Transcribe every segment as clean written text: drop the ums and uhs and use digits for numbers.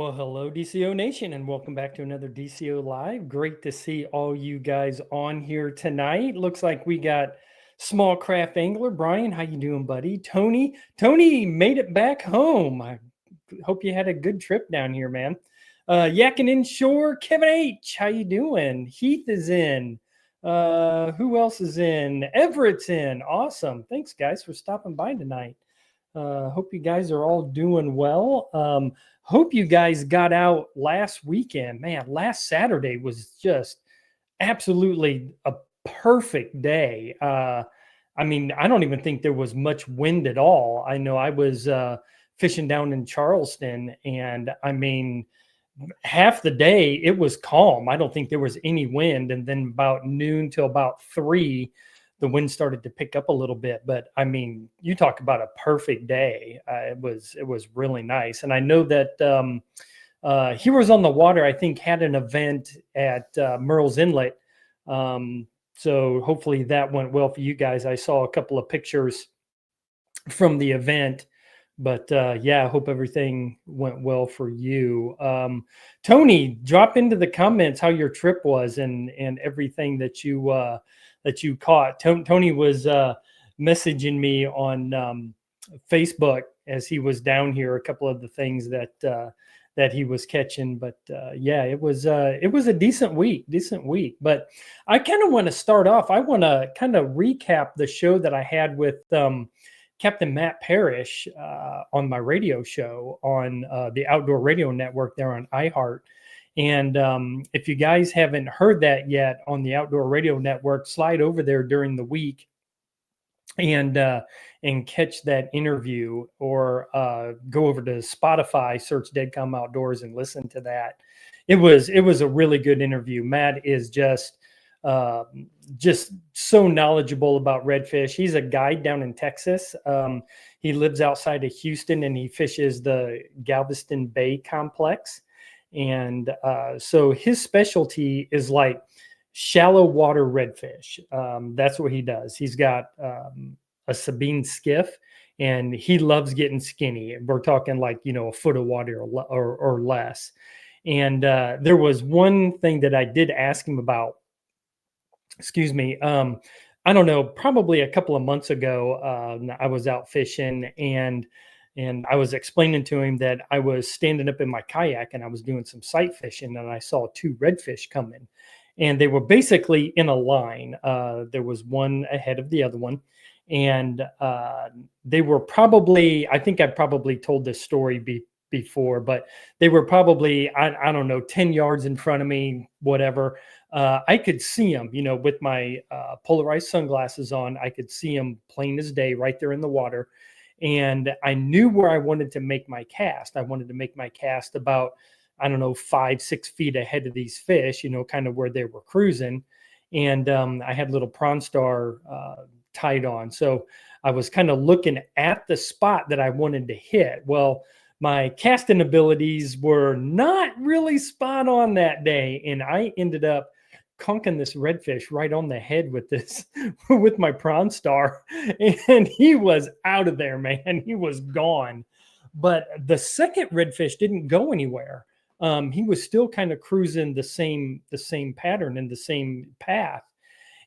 Well, hello, DCO Nation, and welcome back to another DCO Live. Great to see all you guys on here tonight. Looks like we got Small Craft Angler Brian. How you doing, buddy? Tony made it back home. I hope you had a good trip down here, man. Yak and Inshore, Kevin H. How you doing? Heath is in. Who else is in? Everett's in. Awesome. Thanks, guys, for stopping by tonight. Hope you guys are all doing well. Hope you guys got out last weekend. Man, last Saturday was just absolutely a perfect day. I mean, I don't even think there was much wind at all. I know I was fishing down in Charleston, and I mean, half the day it was calm. I don't think there was any wind. And then about noon till about 3, the wind started to pick up a little bit. But I mean, you talk about a perfect day. It was really nice. And I know that Heroes on the Water, I think, had an event at Merle's Inlet. So hopefully that went well for you guys. I saw a couple of pictures from the event. But yeah, I hope everything went well for you. Tony, drop into the comments how your trip was and everything that you caught. Tony was messaging me on Facebook as he was down here, a couple of the things that he was catching. But yeah, it was a decent week. But I kind of want to start off. I want to kind of recap the show that I had with Captain Matt Parrish on my radio show on the Outdoor Radio Network there on iHeart. And if you guys haven't heard that yet on the Outdoor Radio Network, slide over there during the week and catch that interview, or go over to Spotify, search Dead Calm Outdoors and listen to that. It was a really good interview. Matt is just so knowledgeable about redfish. He's a guide down in Texas. He lives outside of Houston, and he fishes the Galveston Bay complex. And so his specialty is like shallow water redfish. That's what he does. He's got a Sabine skiff, and he loves getting skinny. We're talking like, a foot of water or less. And there was one thing that I did ask him about. Excuse me. I don't know, probably a couple of months ago, I was out fishing, and I was explaining to him that I was standing up in my kayak and I was doing some sight fishing, and I saw 2 redfish coming, and they were basically in a line. There was one ahead of the other one, and they were probably, I think I probably told this story before, but they were probably, I don't know, 10 yards in front of me, whatever. I could see them, with my polarized sunglasses on. I could see them plain as day right there in the water. And I knew where I wanted to make my cast. I wanted to make my cast about, 5-6 feet ahead of these fish, kind of where they were cruising. And I had little Prawn Star tied on. So I was kind of looking at the spot that I wanted to hit. Well, my casting abilities were not really spot on that day, and I ended up conking this redfish right on the head with my Prawn Star, and he was out of there, man. He was gone. But the second redfish didn't go anywhere. He was still kind of cruising the same pattern and the same path.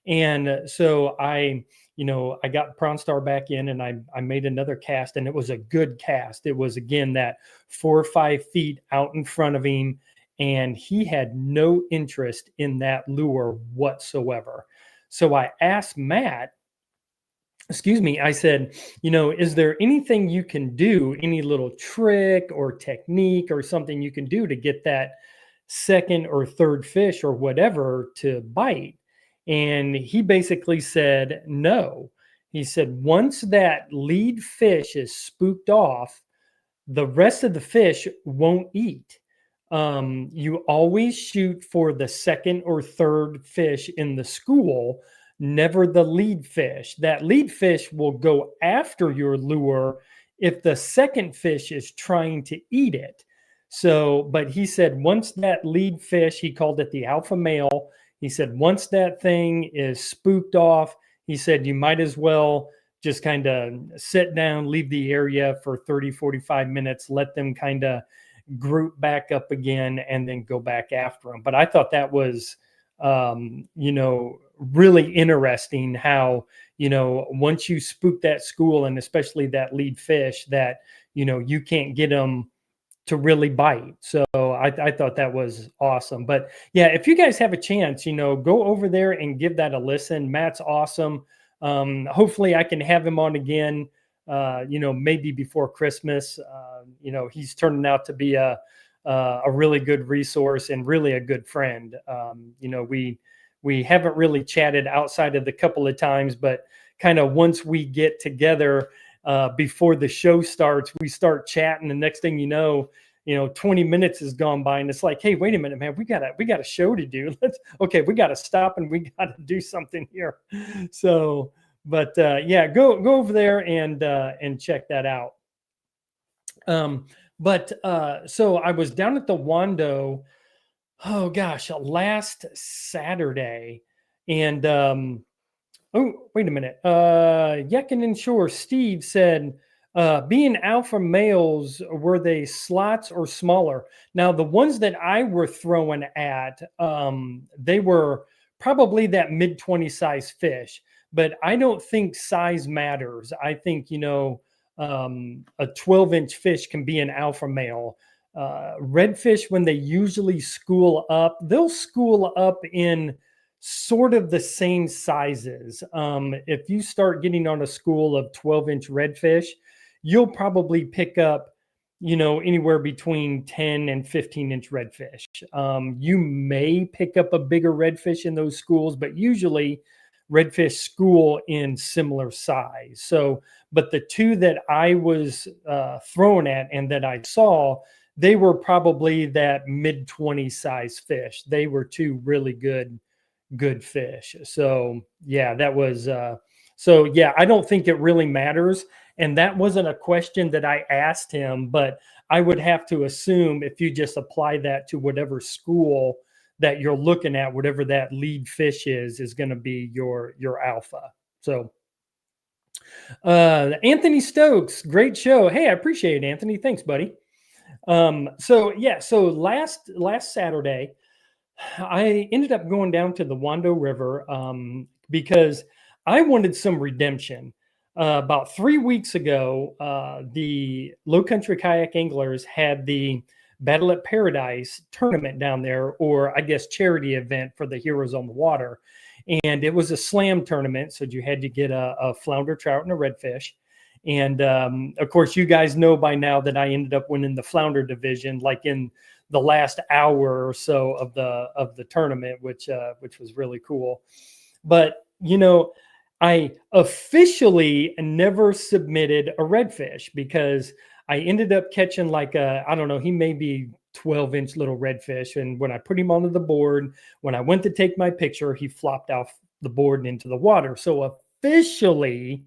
And so I got Prawn Star back in, and I made another cast, and it was a good cast. It was, again, that 4 or 5 feet out in front of him, and he had no interest in that lure whatsoever. So I asked Matt, I said, is there anything you can do, any little trick or technique or something you can do to get that second or third fish or whatever to bite? And he basically said, no. He said, once that lead fish is spooked off, the rest of the fish won't eat. You always shoot for the second or third fish in the school, never the lead fish. That lead fish will go after your lure if the second fish is trying to eat it. So, but he said, once that lead fish, he called it the alpha male, he said, once that thing is spooked off, he said, you might as well just kind of sit down, leave the area for 30, 45 minutes, let them kind of group back up again and then go back after them. But I thought that was, really interesting how, once you spook that school and especially that lead fish that, you can't get them to really bite. So I thought that was awesome. But yeah, if you guys have a chance, go over there and give that a listen. Matt's awesome. Hopefully I can have him on again, maybe before Christmas. He's turning out to be a really good resource and really a good friend. We haven't really chatted outside of the couple of times, but kind of once we get together, before the show starts, we start chatting. The next thing 20 minutes has gone by and it's like, hey, wait a minute, man, we got a show to do. We got to stop and we got to do something here. So, but yeah, go over there and check that out. So I was down at the Wando, oh gosh, last Saturday, and oh, wait a minute. Yak and Inshore, Steve said, being alpha males, were they slots or smaller? Now, the ones that I were throwing at, they were probably that mid-20 size fish, but I don't think size matters. I think, a 12-inch fish can be an alpha male. Redfish, when they usually school up, they'll school up in sort of the same sizes. If you start getting on a school of 12-inch redfish, you'll probably pick up, anywhere between 10 and 15-inch redfish. You may pick up a bigger redfish in those schools, but usually redfish school in similar size. So, but the two that I was throwing at and that I saw, they were probably that mid-20 size fish. They were two really good fish. So yeah, that was so yeah, I don't think it really matters. And that wasn't a question that I asked him, but I would have to assume if you just apply that to whatever school that you're looking at, whatever that lead fish is going to be your alpha. So Anthony Stokes, great show. Hey, I appreciate it, Anthony. Thanks, buddy. So last Saturday, I ended up going down to the Wando River because I wanted some redemption. About 3 weeks ago, the Low Country Kayak Anglers had the Battle at Paradise tournament down there, or I guess charity event for the Heroes on the Water. And it was a slam tournament, so you had to get a flounder, trout, and a redfish. And of course, you guys know by now that I ended up winning the flounder division, like in the last hour or so of the tournament, which was really cool. But I officially never submitted a redfish because I ended up catching like I don't know, he may be 12-inch little redfish. And when I put him onto the board, when I went to take my picture, he flopped off the board and into the water. So officially,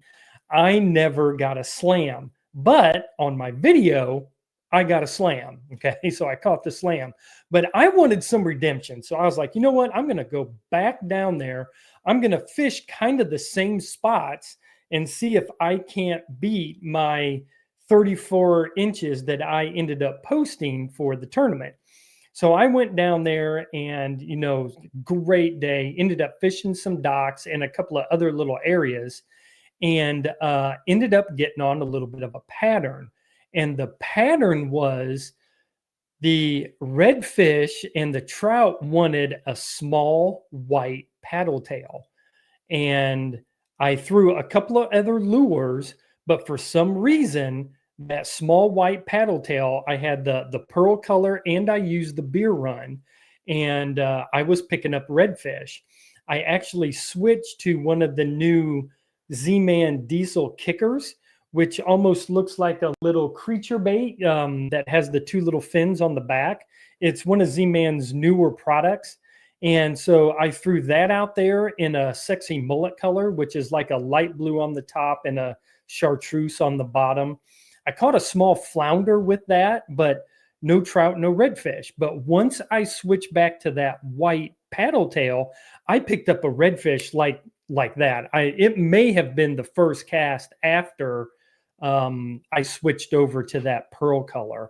I never got a slam. But on my video, I got a slam. Okay. So I caught the slam, but I wanted some redemption. So I was like, you know what? I'm going to go back down there. I'm going to fish kind of the same spots and see if I can't beat my 34 inches that I ended up posting for the tournament. So I went down there and, great day, ended up fishing some docks and a couple of other little areas and ended up getting on a little bit of a pattern. And the pattern was the redfish and the trout wanted a small white paddle tail. And I threw a couple of other lures, but for some reason, that small white paddle tail, I had the pearl color and I used the beer run. And I was picking up redfish. I actually switched to one of the new Z-Man diesel kickers, which almost looks like a little creature bait that has the two little fins on the back. It's one of Z-Man's newer products. And so I threw that out there in a sexy mullet color, which is like a light blue on the top and a chartreuse on the bottom. I caught a small flounder with that, but no trout, no redfish. But once I switched back to that white paddle tail, I picked up a redfish like that. It may have been the first cast after I switched over to that pearl color.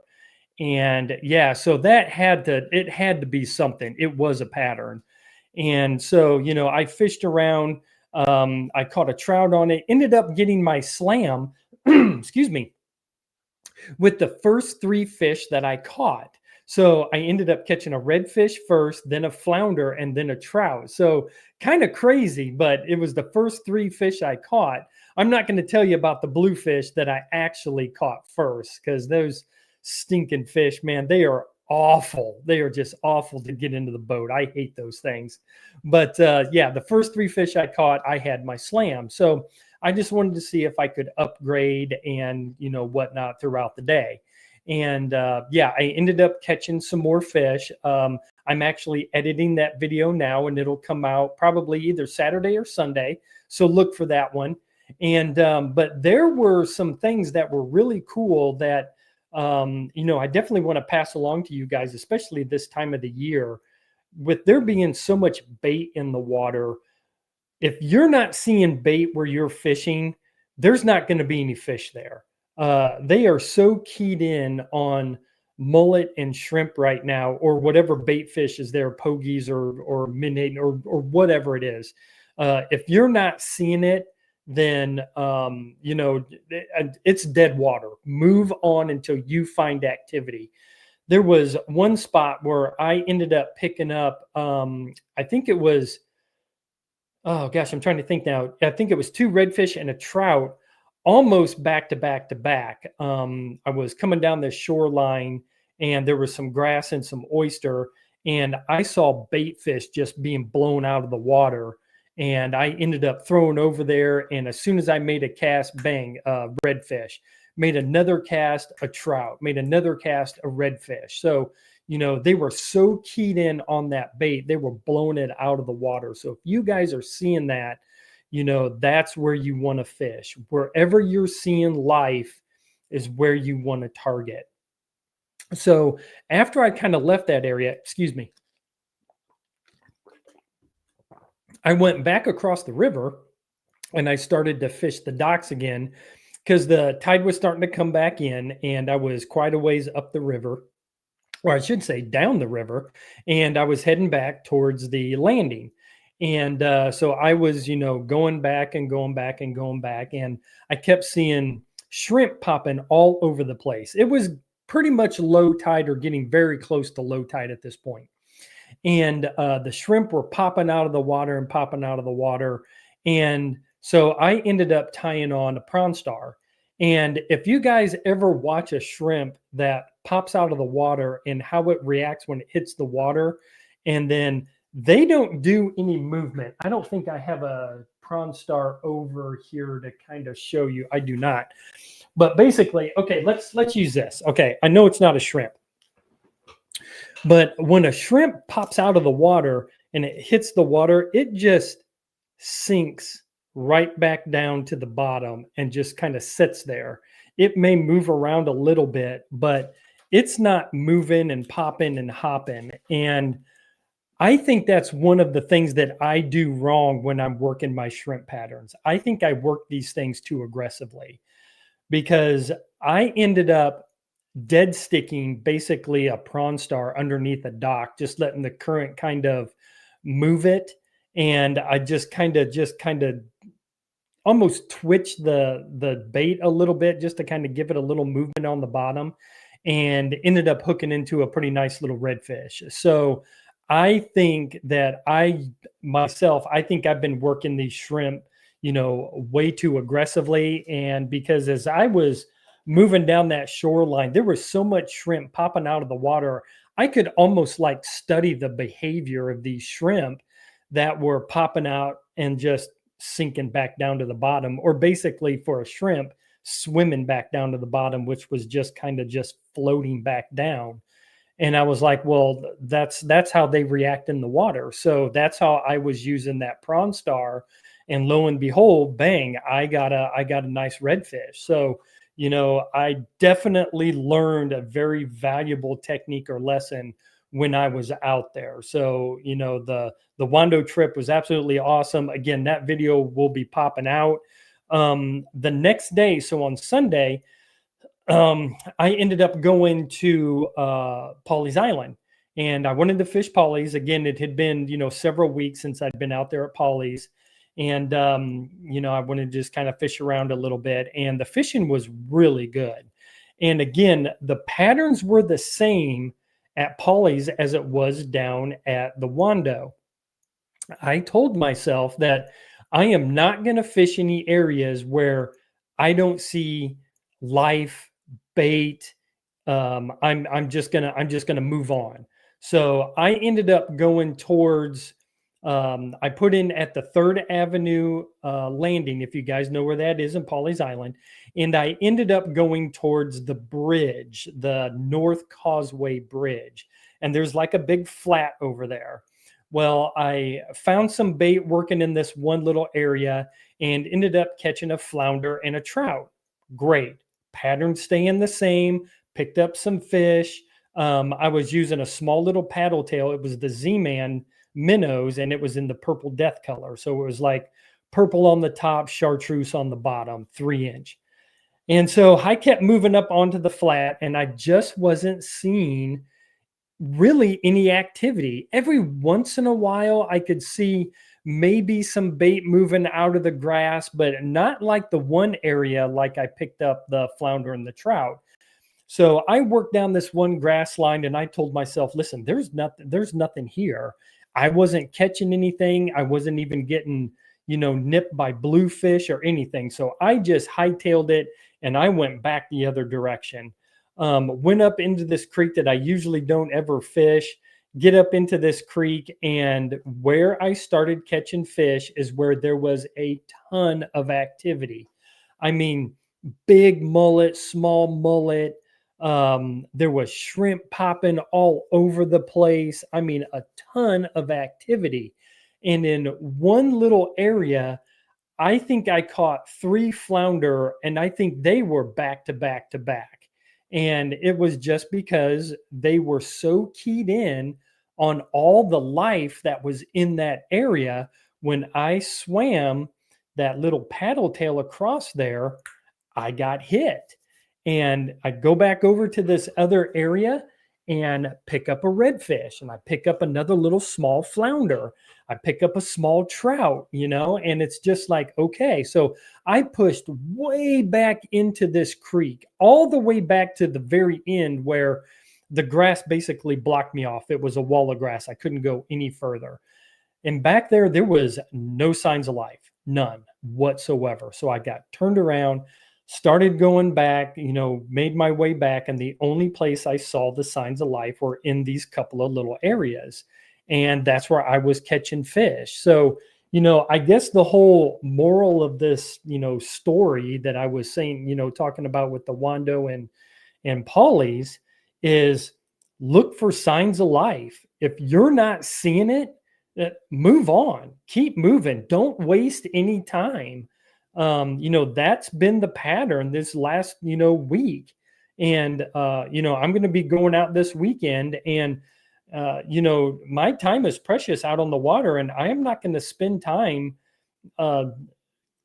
And yeah, so it had to be something. It was a pattern. And so, I fished around. I caught a trout on it, ended up getting my slam, excuse me, with the first three fish that I caught. So I ended up catching a redfish first, then a flounder, and then a trout. So kind of crazy, but it was the first three fish I caught. I'm not going to tell you about the bluefish that I actually caught first, because those stinking fish, man, they are awful. They are just awful to get into the boat. I hate those things. But yeah, the first three fish I caught, I had my slam. So I just wanted to see if I could upgrade and whatnot throughout the day. And yeah, I ended up catching some more fish. I'm actually editing that video now, and it'll come out probably either Saturday or Sunday. So look for that one. And but there were some things that were really cool that I definitely want to pass along to you guys, especially this time of the year, with there being so much bait in the water. If you're not seeing bait where you're fishing, there's not going to be any fish there. They are so keyed in on mullet and shrimp right now, or whatever bait fish is there, pogies or menhaden or whatever it is. If you're not seeing it, then it's dead water. Move on until you find activity. There was one spot where I ended up picking up. I think it was. Oh gosh, I'm trying to think now. I think it was two redfish and a trout, almost back to back to back. I was coming down the shoreline, and there was some grass and some oyster, and I saw bait fish just being blown out of the water. And I ended up throwing over there, and as soon as I made a cast, bang, redfish. Made another cast, a trout. Made another cast, a redfish. So they were so keyed in on that bait, they were blowing it out of the water. So if you guys are seeing that, that's where you want to fish. Wherever you're seeing life is where you want to target. So after I kind of left that area, excuse me, I went back across the river and I started to fish the docks again, because the tide was starting to come back in, and I was quite a ways up the river, or I should say down the river, and I was heading back towards the landing. And so I was, going back and going back and going back, and I kept seeing shrimp popping all over the place. It was pretty much low tide, or getting very close to low tide at this point. And the shrimp were popping out of the water and popping out of the water. And so I ended up tying on a prawn star. And if you guys ever watch a shrimp that pops out of the water and how it reacts when it hits the water, and then they don't do any movement. I don't think I have a prawn star over here to kind of show you. I do not. But basically, okay, let's use this. Okay, I know it's not a shrimp. But when a shrimp pops out of the water and it hits the water, it just sinks right back down to the bottom and just kind of sits there. It may move around a little bit, but it's not moving and popping and hopping. And I think that's one of the things that I do wrong when I'm working my shrimp patterns. I think I work these things too aggressively, because I ended up dead sticking basically a prawn star underneath a dock, just letting the current kind of move it. And I just kind of almost twitch the bait a little bit, just to kind of give it a little movement on the bottom, and ended up hooking into a pretty nice little redfish. So I think that I think I've been working these shrimp, way too aggressively. And because as I was moving down that shoreline, there was so much shrimp popping out of the water, I could almost like study the behavior of these shrimp that were popping out and just sinking back down to the bottom, or basically for a shrimp swimming back down to the bottom, which was just kind of just floating back down. And I was like, well, that's how they react in the water. So that's how I was using that prawn star. And lo and behold, bang, I got a nice redfish. So, I definitely learned a very valuable technique or lesson when I was out there. So, the Wando trip was absolutely awesome. Again, that video will be popping out the next day. So on Sunday, I ended up going to Pawleys Island, and I wanted to fish Pawleys again. It had been several weeks since I'd been out there at Pawleys, and I wanted to just kind of fish around a little bit. And the fishing was really good. And again, the patterns were the same at Pawleys as it was down at the Wando. I told myself that I am not going to fish any areas where I don't see life, bait. I'm just gonna move on. So I ended up going towards. I put in at the Third Avenue landing, if you guys know where that is in Pawleys Island, and I ended up going towards the bridge, the North Causeway Bridge, and there's like a big flat over there. Well, I found some bait working in this one little area and ended up catching a flounder and a trout. Great. Pattern staying the same, picked up some fish. I was using a small little paddle tail. It was the Z-Man minnows, and it was in the purple death color. So it was like purple on the top, chartreuse on the bottom, 3-inch. And so I kept moving up onto the flat, and I just wasn't seeing really any activity. Every once in a while, I could see maybe some bait moving out of the grass, but not like the one area like I picked up the flounder and the trout. So I worked down this one grass line, and I told myself, listen, there's nothing here. I wasn't catching anything. I wasn't even getting, nipped by bluefish or anything. So I just hightailed it and I went back the other direction. Went up into this creek that I usually don't ever fish, get up into this creek, and where I started catching fish is where there was a ton of activity. I mean, big mullet, small mullet. There was shrimp popping all over the place. I mean, a ton of activity. And in one little area, I think I caught 3 flounder, and I think they were back to back to back. And it was just because they were so keyed in on all the life that was in that area. When I swam that little paddle tail across there, I got hit. And I'd go back over to this other area and pick up a redfish, and I pick up another little small flounder. I pick up a small trout, and it's just like, okay. So I pushed way back into this creek, all the way back to the very end where the grass basically blocked me off. It was a wall of grass. I couldn't go any further. And back there was no signs of life, none whatsoever. So I got turned around, started going back, made my way back. And the only place I saw the signs of life were in these couple of little areas. And that's where I was catching fish. So, I guess the whole moral of this, story that I was saying, talking about with the Wando and Pawleys is look for signs of life. If you're not seeing it, move on, keep moving. Don't waste any time. That's been the pattern this last, week. And, I'm going to be going out this weekend, and, my time is precious out on the water, and I am not going to spend time,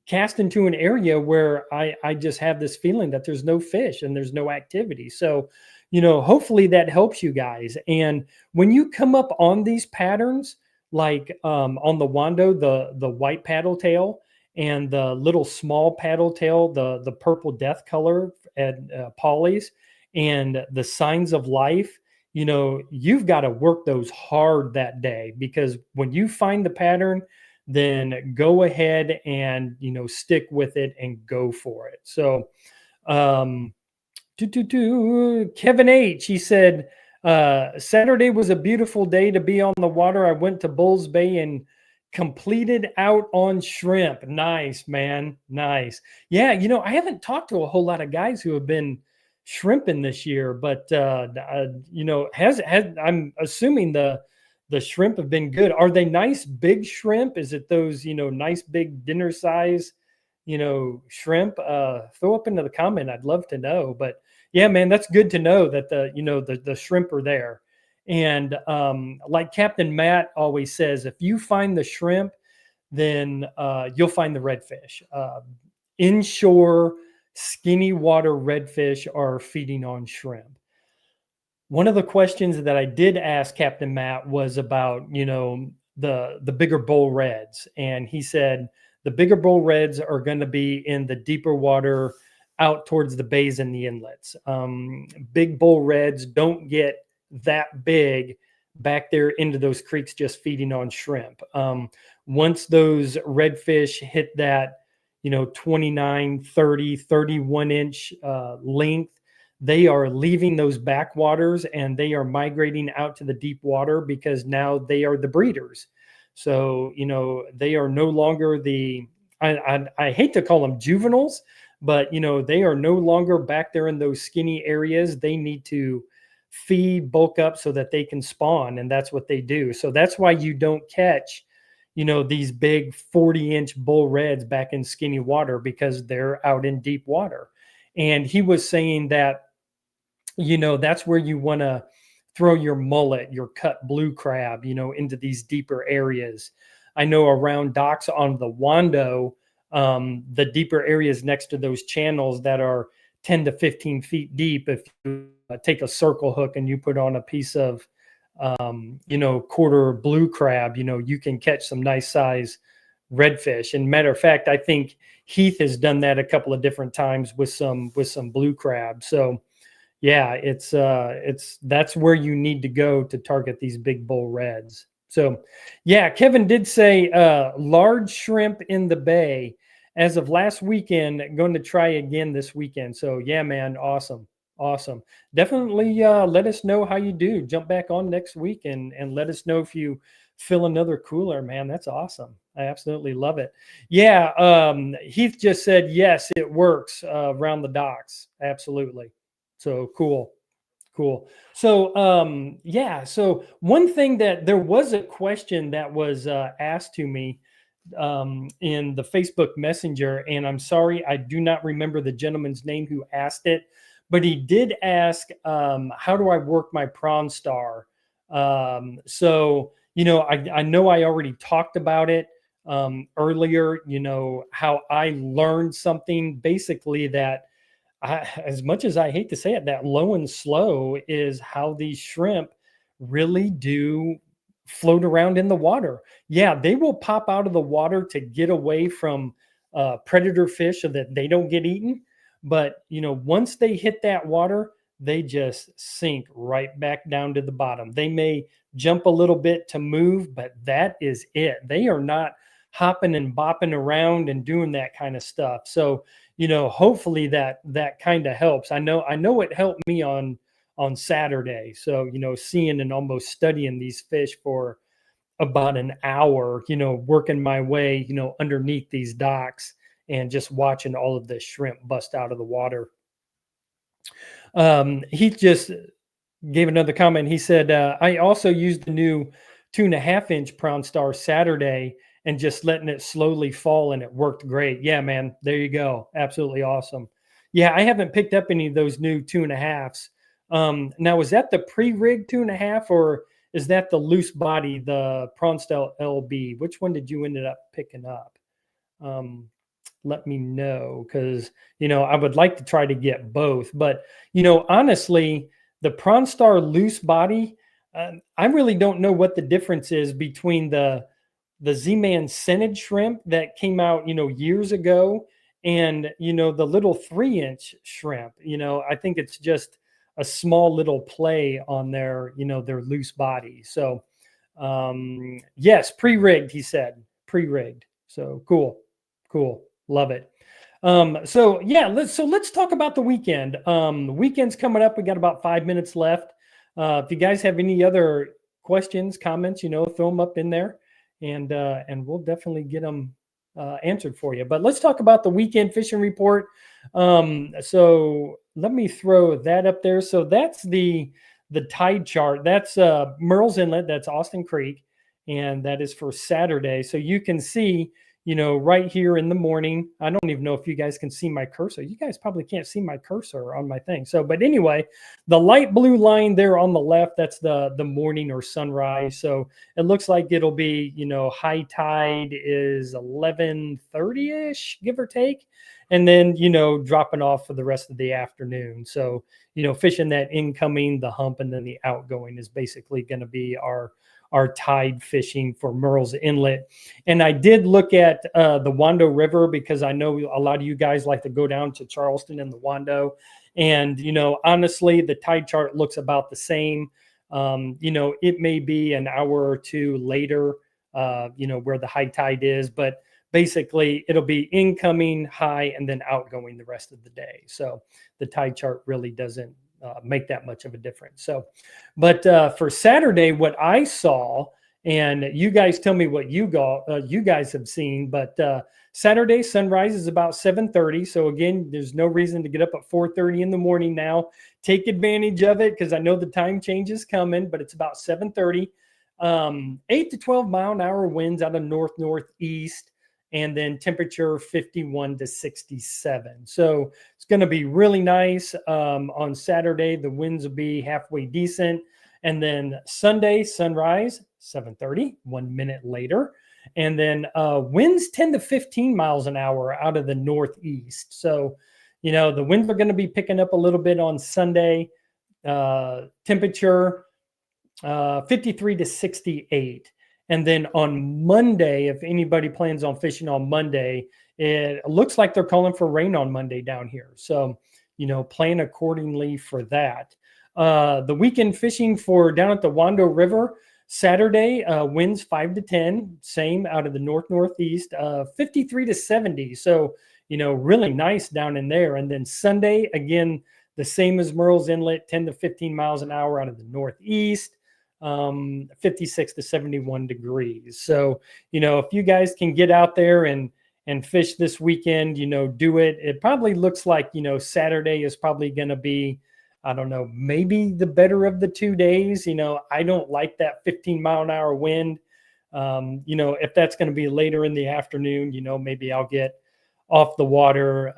cast into an area where I just have this feeling that there's no fish and there's no activity. So, hopefully that helps you guys. And when you come up on these patterns, like on the Wando, the white paddle tail, and the little small paddle tail, the purple death color at Pawleys, and the signs of life, you've got to work those hard that day, because when you find the pattern, then go ahead and stick with it and go for it. So Kevin H, he said, Saturday was a beautiful day to be on the water. I went to Bulls Bay and completed out on shrimp. Nice, man. Nice. Yeah, I haven't talked to a whole lot of guys who have been shrimping this year, but has I'm assuming the shrimp have been good. Are they nice big shrimp? Is it those, nice big dinner size, shrimp? Throw up into the comment. I'd love to know. But yeah, man, that's good to know that the shrimp are there. And like Captain Matt always says, if you find the shrimp, then you'll find the redfish. Inshore skinny water redfish are feeding on shrimp. One of the questions that I did ask Captain Matt was about, the bigger bull reds, and he said the bigger bull reds are going to be in the deeper water, out towards the bays and the inlets. Big bull reds don't get that big back there into those creeks just feeding on shrimp. Once those redfish hit that, 29, 30, 31 inch length, they are leaving those backwaters and they are migrating out to the deep water, because now they are the breeders. So, they are no longer I hate to call them juveniles, but, they are no longer back there in those skinny areas. They need to feed, bulk up so that they can spawn. And that's what they do. So that's why you don't catch, these big 40-inch bull reds back in skinny water, because they're out in deep water. And he was saying that, that's where you want to throw your mullet, your cut blue crab, into these deeper areas. I know around docks on the Wando, the deeper areas next to those channels that are 10 to 15 feet deep, if you take a circle hook and you put on a piece of, quarter blue crab, you can catch some nice size redfish. And matter of fact, I think Heath has done that a couple of different times with some blue crab. So yeah, that's where you need to go to target these big bull reds. So yeah, Kevin did say large shrimp in the bay as of last weekend, going to try again this weekend. So yeah, man, awesome. Definitely let us know how you do. Jump back on next week and let us know if you fill another cooler, man. That's awesome. I absolutely love it. Yeah, Heath just said yes, it works around the docks. Absolutely. So cool. So yeah, so one thing that there was a question that was asked to me in the Facebook Messenger, and I'm sorry, I do not remember the gentleman's name who asked it, but he did ask, how do I work my Prawn Star? So, I know I already talked about it earlier, how I learned something basically that as much as I hate to say it, that low and slow is how these shrimp really do float around in the water. Yeah, they will pop out of the water to get away from predator fish so that they don't get eaten. But, once they hit that water, they just sink right back down to the bottom. They may jump a little bit to move, but that is it. They are not hopping and bopping around and doing that kind of stuff. So, hopefully that kind of helps. I know it helped me on Saturday. So, seeing and almost studying these fish for about an hour, working my way, underneath these docks and just watching all of the shrimp bust out of the water. He just gave another comment. He said, I also used the new 2.5-inch Prawn Star Saturday and just letting it slowly fall, and it worked great. Yeah, man, there you go. Absolutely awesome. Yeah, I haven't picked up any of those new 2.5s. Now, is that the pre-rig 2.5, or is that the loose body, the Prawn Star LB? Which one did you end up picking up? Let me know, because, I would like to try to get both. But, honestly, the Prawn Star loose body, I really don't know what the difference is between the Z-Man scented shrimp that came out, years ago, and, the little 3-inch shrimp. I think it's just a small little play on their, their loose body. So, yes, pre-rigged, he said, pre-rigged. So cool. Love it. So yeah, let's talk about the weekend. The weekend's coming up. We got about 5 minutes left. If you guys have any other questions, comments, throw them up in there, and we'll definitely get them answered for you. But let's talk about the weekend fishing report. So let me throw that up there. So that's the tide chart. That's Merle's Inlet. That's Austin Creek, and that is for Saturday. So you can see, right here in the morning. I don't even know if you guys can see my cursor. You guys probably can't see my cursor on my thing. So, but anyway, the light blue line there on the left, that's the morning or sunrise. So it looks like it'll be, high tide is 11:30-ish, give or take. And then, dropping off for the rest of the afternoon. So, fishing that incoming, the hump, and then the outgoing is basically going to be our tide fishing for Murrells Inlet. And I did look at the Wando River because I know a lot of you guys like to go down to Charleston and the Wando. And, honestly, the tide chart looks about the same. It may be an hour or two later, where the high tide is, but basically it'll be incoming, high, and then outgoing the rest of the day. So the tide chart really doesn't make that much of a difference. So, but for Saturday, what I saw, and you guys tell me what you guys have seen, but Saturday sunrise is about 7:30. So again, there's no reason to get up at 4:30 in the morning now. Take advantage of it because I know the time change is coming, but it's about 7:30. 8 to 12 mile an hour winds out of northeast, and then temperature 51 to 67. So it's going to be really nice. On Saturday, the winds will be halfway decent. And then Sunday, sunrise, 7:30, 1 minute later. And then winds 10 to 15 miles an hour out of the northeast. So, the winds are going to be picking up a little bit on Sunday. Temperature 53 to 68. And then on Monday, if anybody plans on fishing on Monday, it looks like they're calling for rain on Monday down here. So, plan accordingly for that. The weekend fishing for down at the Wando River, Saturday, winds 5 to 10, same out of the northeast, 53 to 70. So, really nice down in there. And then Sunday, again, the same as Murrells Inlet, 10 to 15 miles an hour out of the northeast. 56 to 71 degrees. So, if you guys can get out there and fish this weekend, do it. It probably looks like, Saturday is probably going to be, I don't know, maybe the better of the 2 days. I don't like that 15 mile an hour wind. If that's going to be later in the afternoon, maybe I'll get off the water,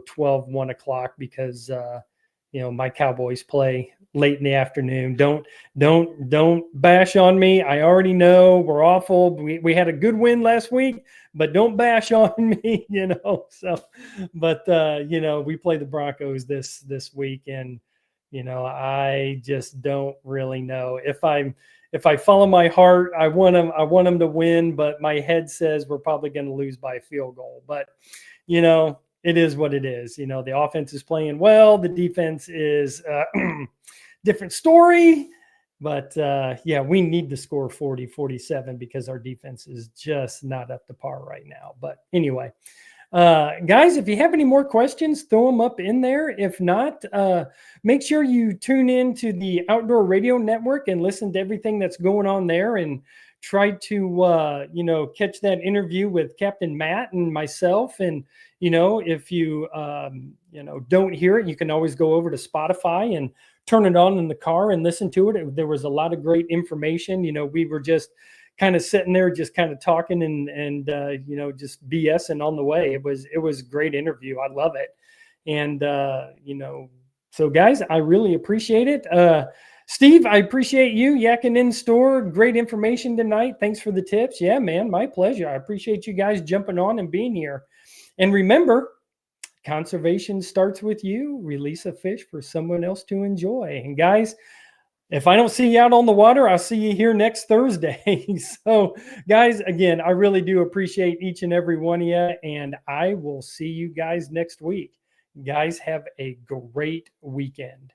12, 1 o'clock because, my Cowboys play late in the afternoon. Don't bash on me. I already know we're awful. We had a good win last week, but don't bash on me, So, but we play the Broncos this week, and I just don't really know if I follow my heart. I want them to win, but my head says we're probably going to lose by a field goal. But it is what it is. The offense is playing well. The defense is different story. But we need to score 40, 47 because our defense is just not up to par right now. But anyway, guys, if you have any more questions, throw them up in there. If not, make sure you tune in to the Outdoor Radio Network and listen to everything that's going on there, and try to catch that interview with Captain Matt and myself. And if you don't hear it, you can always go over to Spotify and turn it on in the car and listen to it. There was a lot of great information. We were just kind of sitting there, just kind of talking and just BSing on the way. It was a great interview. I love it. And, so guys, I really appreciate it. Steve, I appreciate you yakking in store. Great information tonight. Thanks for the tips. Yeah, man, my pleasure. I appreciate you guys jumping on and being here. And remember, conservation starts with you. Release a fish for someone else to enjoy. And guys, if I don't see you out on the water, I'll see you here next Thursday. So guys, again, I really do appreciate each and every one of you, and I will see you guys next week. Guys, have a great weekend.